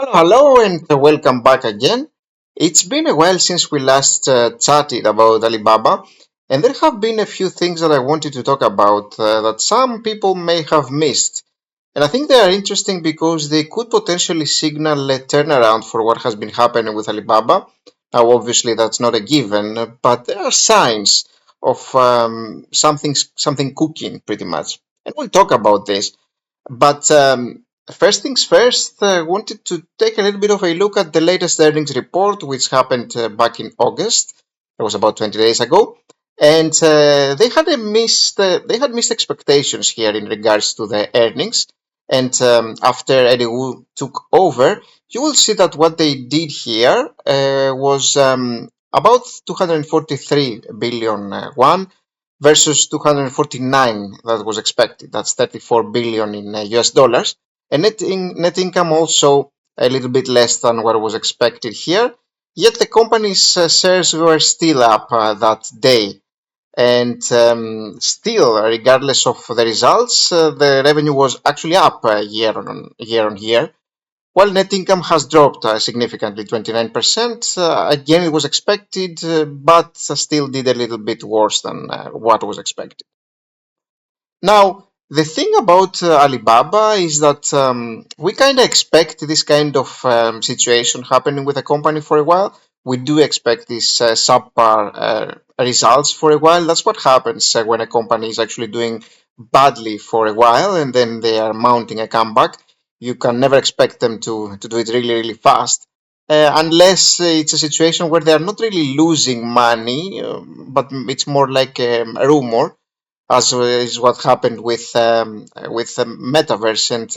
Hello, and welcome back again. It's been a while since we last chatted about Alibaba, and there have been a few things that I wanted to talk about that some people may have missed. And I think they are interesting because they could potentially signal a turnaround for what has been happening with Alibaba. Now, obviously, that's not a given, but there are signs of something cooking, pretty much. And we'll talk about this. But first things first, I wanted to take a little bit of a look at the latest earnings report, which happened back in August. It was about 20 days ago, and they had missed expectations here in regards to the earnings. And after Eddie Wu took over, you will see that what they did here was about 243 billion won versus 249 that was expected. That's 34 billion in US dollars. And net income also a little bit less than what was expected here. Yet the company's shares were still up that day. And still, regardless of the results, the revenue was actually up year on year. While net income has dropped significantly, 29%, again it was expected, but still did a little bit worse than what was expected. Now, the thing about Alibaba is that we kind of expect this kind of situation happening with a company for a while. We do expect these subpar results for a while. That's what happens when a company is actually doing badly for a while and then they are mounting a comeback. You can never expect them to do it really, really fast. Unless it's a situation where they are not really losing money, but it's more like a rumor, as is what happened with Metaverse and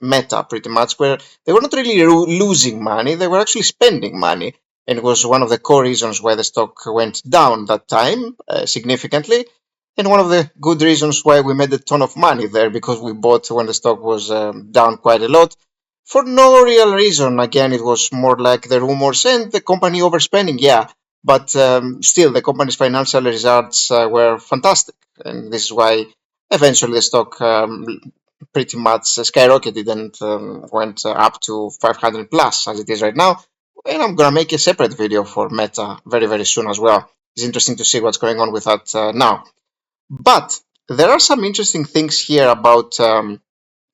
Meta, pretty much, where they were not really losing money; they were actually spending money, and it was one of the core reasons why the stock went down that time significantly, and one of the good reasons why we made a ton of money there because we bought when the stock was down quite a lot. For no real reason. Again, it was more like the rumors and the company overspending, yeah. But still, the company's financial results were fantastic, and this is why eventually the stock pretty much skyrocketed and went up to 500 plus as it is right now. And I'm gonna make a separate video for Meta very very soon as well. It's interesting to see what's going on with that now. But there are some interesting things here about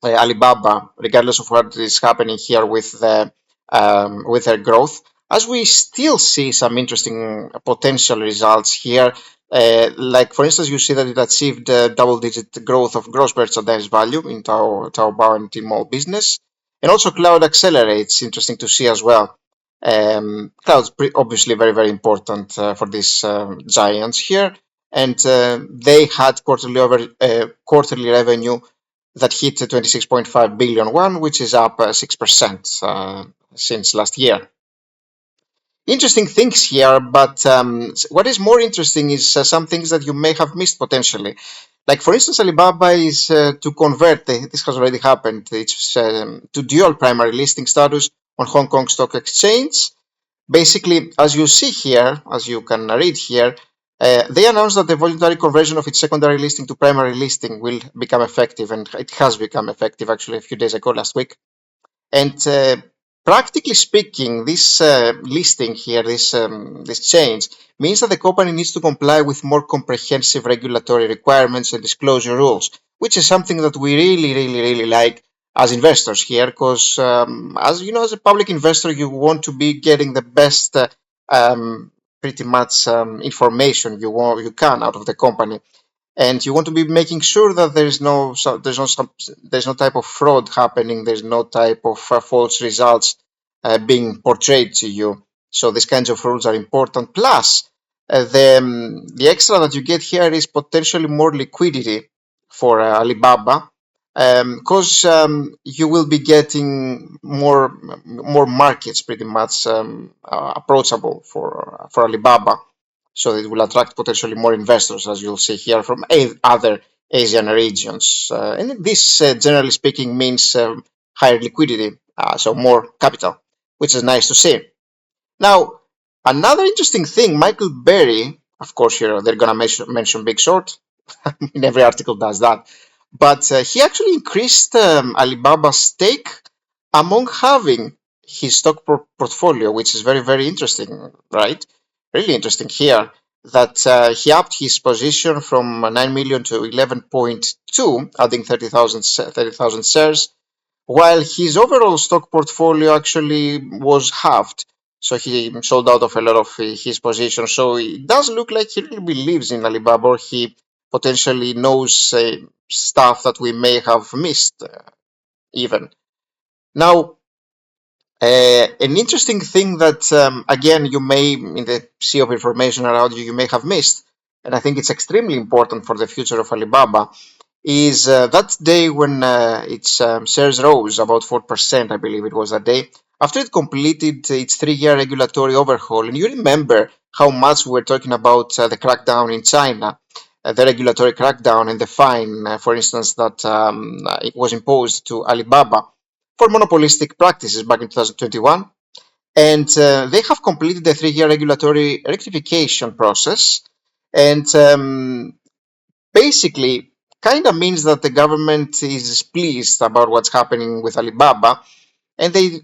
Alibaba, regardless of what is happening here with their growth, as we still see some interesting potential results here. Like for instance, you see that it achieved double-digit growth of gross merchandise value in Taobao and Tmall business, and also cloud accelerates. Interesting to see as well. Cloud's obviously very very important for these giants here, and they had quarterly revenue that hit 26.5 billion won, which is up 6% since last year. Interesting things here, but what is more interesting is some things that you may have missed potentially. Like, for instance, Alibaba is to convert, this has already happened, it's to dual primary listing status on Hong Kong Stock Exchange. Basically, as you see here, as you can read here, they announced that the voluntary conversion of its secondary listing to primary listing will become effective, and it has become effective actually a few days ago, last week. And practically speaking, this listing here, this change, means that the company needs to comply with more comprehensive regulatory requirements and disclosure rules, which is something that we really, really, really like as investors here, because as you know, as a public investor, you want to be getting the best, pretty much information you can out of the company, and you want to be making sure that there's no type of fraud happening, there's no type of false results being portrayed to you. So these kinds of rules are important. Plus, the extra that you get here is potentially more liquidity for Alibaba, because you will be getting more markets pretty much approachable for Alibaba, so it will attract potentially more investors, as you'll see here, from other Asian regions. And this, generally speaking, means higher liquidity, so more capital, which is nice to see. Now, another interesting thing, Michael Berry, of course, here they're going to mention Big Short. In every article does that. But he actually increased Alibaba's stake among having his stock portfolio, which is very, very interesting, right? Really interesting here that he upped his position from 9 million to 11.2, adding 30,000 shares, while his overall stock portfolio actually was halved. So he sold out of a lot of his positions. So it does look like he really believes in Alibaba, or he potentially knows stuff that we may have missed even. Now, an interesting thing that, again, you may, in the sea of information around you, you may have missed, and I think it's extremely important for the future of Alibaba, is that day when its shares rose about 4%, I believe it was that day, after it completed its 3-year regulatory overhaul. And you remember how much we were talking about the crackdown in China, the regulatory crackdown and the fine, for instance, that it was imposed to Alibaba for monopolistic practices back in 2021. And they have completed the 3-year regulatory rectification process. And basically kind of means that the government is pleased about what's happening with Alibaba, and the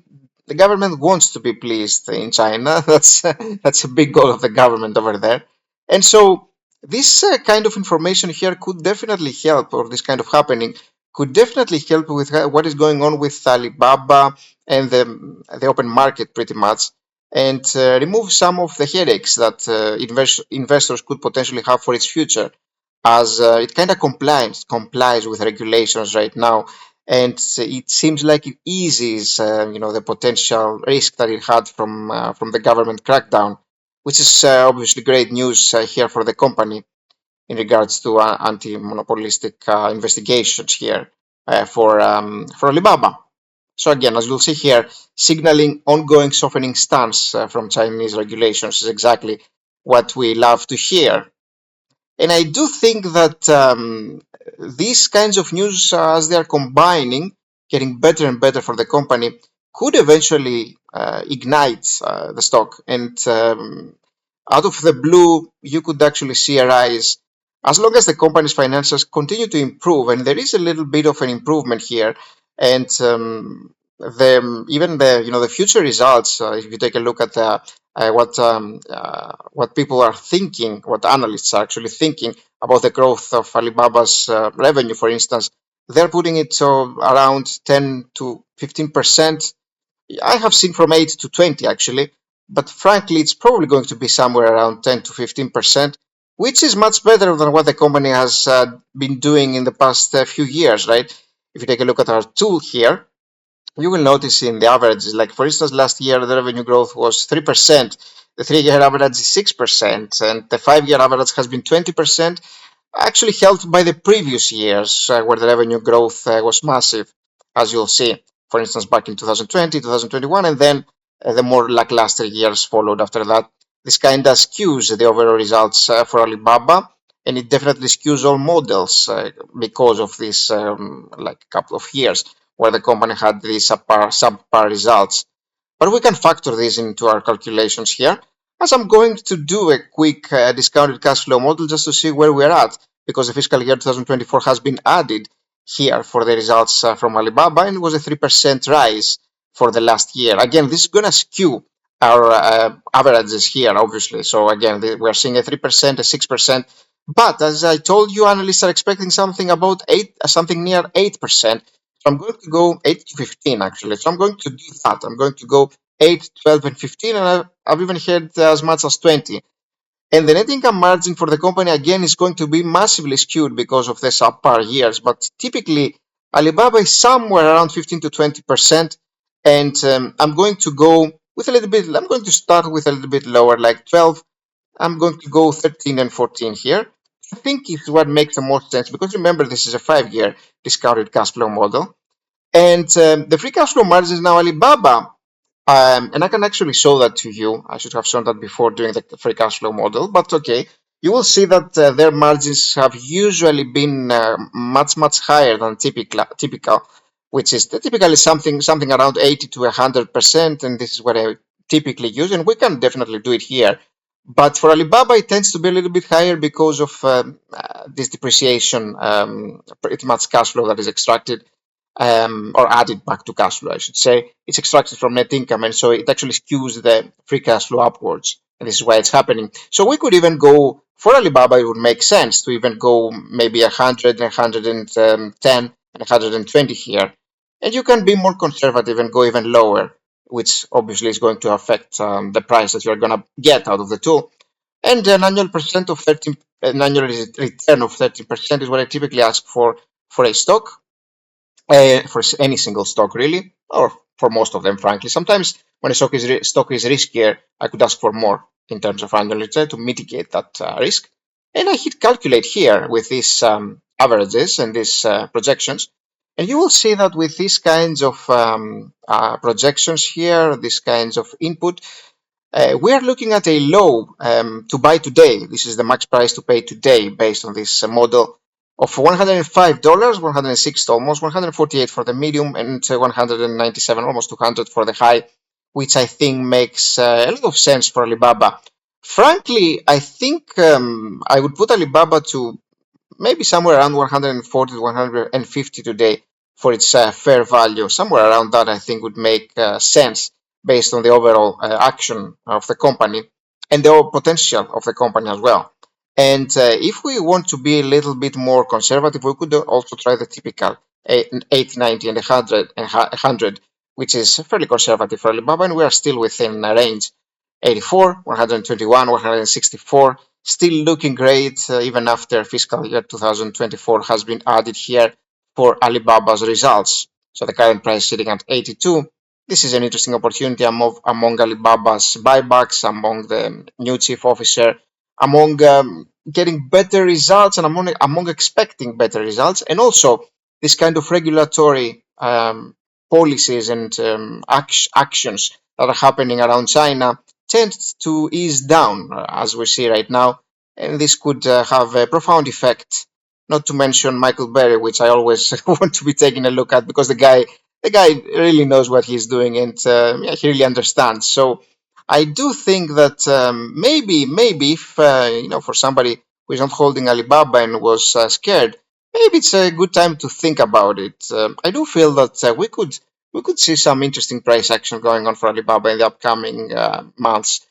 government wants to be pleased in China. That's a big goal of the government over there, and so this kind of information here could definitely help, or this kind of happening could definitely help with what is going on with Alibaba and the open market, pretty much, and remove some of the headaches that investors could potentially have for its future, as it kind of complies with regulations right now, and it seems like it eases the potential risk that it had from the government crackdown, which is obviously great news here for the company in regards to anti-monopolistic investigations here for Alibaba. So again, as you'll see here, signaling ongoing softening stance from Chinese regulations is exactly what we love to hear. And I do think that these kinds of news, as they are combining, getting better and better for the company, could eventually ignite the stock. And out of the blue, you could actually see a rise as long as the company's finances continue to improve. And there is a little bit of an improvement here. And even the future results, if you take a look at what people are thinking, what analysts are actually thinking about the growth of Alibaba's revenue, for instance, they're putting it around 10 to 15%. I have seen from 8 to 20 actually, but frankly, it's probably going to be somewhere around 10 to 15%, which is much better than what the company has been doing in the past few years, right? If you take a look at our tool here, you will notice in the averages, like for instance, last year the revenue growth was 3%, the 3-year average is 6%, and the 5-year average has been 20%, actually helped by the previous years where the revenue growth was massive, as you'll see, for instance, back in 2020, 2021, and then the more lackluster years followed after that. This kind of skews the overall results for Alibaba, and it definitely skews all models because of this like couple of years where the company had these subpar results. But we can factor this into our calculations here, as I'm going to do a quick discounted cash flow model just to see where we're at, because the fiscal year 2024 has been added here for the results from Alibaba, and it was a 3% rise for the last year. Again, this is going to skew our averages here, obviously. So again, we're seeing a 3%, a 6%. But as I told you, analysts are expecting something about something near 8%. So I'm going to go 8 to 15 actually. So I'm going to do that. I'm going to go 8, 12, and 15, and I've even heard as much as 20. And the net income margin for the company again is going to be massively skewed because of the subpar years. But typically, Alibaba is somewhere around 15 to 20%. And I'm going to go with a little bit, I'm going to start with a little bit lower, like 12. I'm going to go 13 and 14 here. I think is what makes the most sense, because remember, this is a 5-year discounted cash flow model. And the free cash flow margins now, Alibaba, and I can actually show that to you. I should have shown that before doing the free cash flow model, but okay. You will see that their margins have usually been much, much higher than typical, which is typically something around 80 to 100%, and this is what I typically use, and we can definitely do it here. But for Alibaba, it tends to be a little bit higher because of this depreciation, pretty much cash flow that is extracted. or added back to cash flow, I should say. It's extracted from net income, and so it actually skews the free cash flow upwards. And this is why it's happening. So we could even go, for Alibaba, it would make sense to even go maybe 100, 110, and 120 here. And you can be more conservative and go even lower, which obviously is going to affect the price that you're going to get out of the two. And an annual percent of 13, an annual return of 13% is what I typically ask for a stock, for any single stock really, or for most of them, frankly. Sometimes when a stock is riskier, I could ask for more in terms of annual return to mitigate that risk. And I hit calculate here with these averages and these projections. And you will see that with these kinds of projections here, these kinds of input, we are looking at a low to buy today. This is the max price to pay today based on this model of $105, 106 almost, 148 for the medium, and 197, almost 200 for the high, which I think makes a lot of sense for Alibaba. Frankly, I think I would put Alibaba to maybe somewhere around 140 to 150 today for its fair value. Somewhere around that, I think, would make sense based on the overall action of the company and the potential of the company as well. And if we want to be a little bit more conservative, we could also try the typical 80, 90, and 100, which is fairly conservative for Alibaba, and we are still within a range. 84, 121, 164, still looking great even after fiscal year 2024 has been added here for Alibaba's results. So the current price sitting at 82. This is an interesting opportunity among Alibaba's buybacks, among the new chief officer, among getting better results and among expecting better results, and also this kind of regulatory policies and actions that are happening around China tends to ease down, as we see right now, and this could have a profound effect. Not to mention Michael Berry, which I always want to be taking a look at because the guy really knows what he's doing, and yeah, he really understands. So I do think that maybe if for somebody who is not holding Alibaba and was scared, maybe it's a good time to think about it. I do feel that we could see some interesting price action going on for Alibaba in the upcoming months.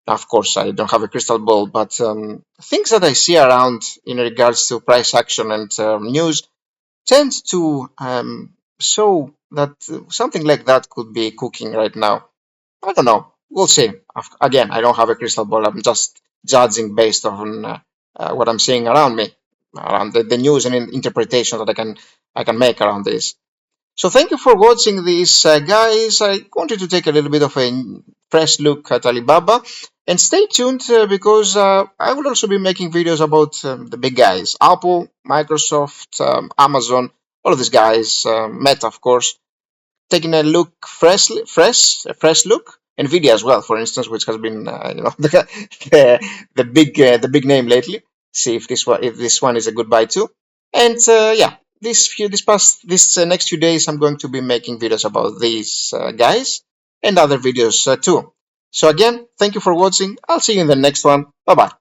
Now, of course, I don't have a crystal ball, but things that I see around in regards to price action and news tend to show that something like that could be cooking right now. I don't know. We'll see. Again, I don't have a crystal ball. I'm just judging based on what I'm seeing around me, around the news and interpretation that I can make around this. So thank you for watching this, guys. I wanted to take a little bit of a fresh look at Alibaba, and stay tuned because I will also be making videos about the big guys: Apple, Microsoft, Amazon, all of these guys, Meta, of course, taking a look a fresh look. Nvidia as well, for instance, which has been the big name lately. See if this one is a good buy too. And yeah, this next few days, I'm going to be making videos about these guys and other videos too. So again, thank you for watching. I'll see you in the next one. Bye bye.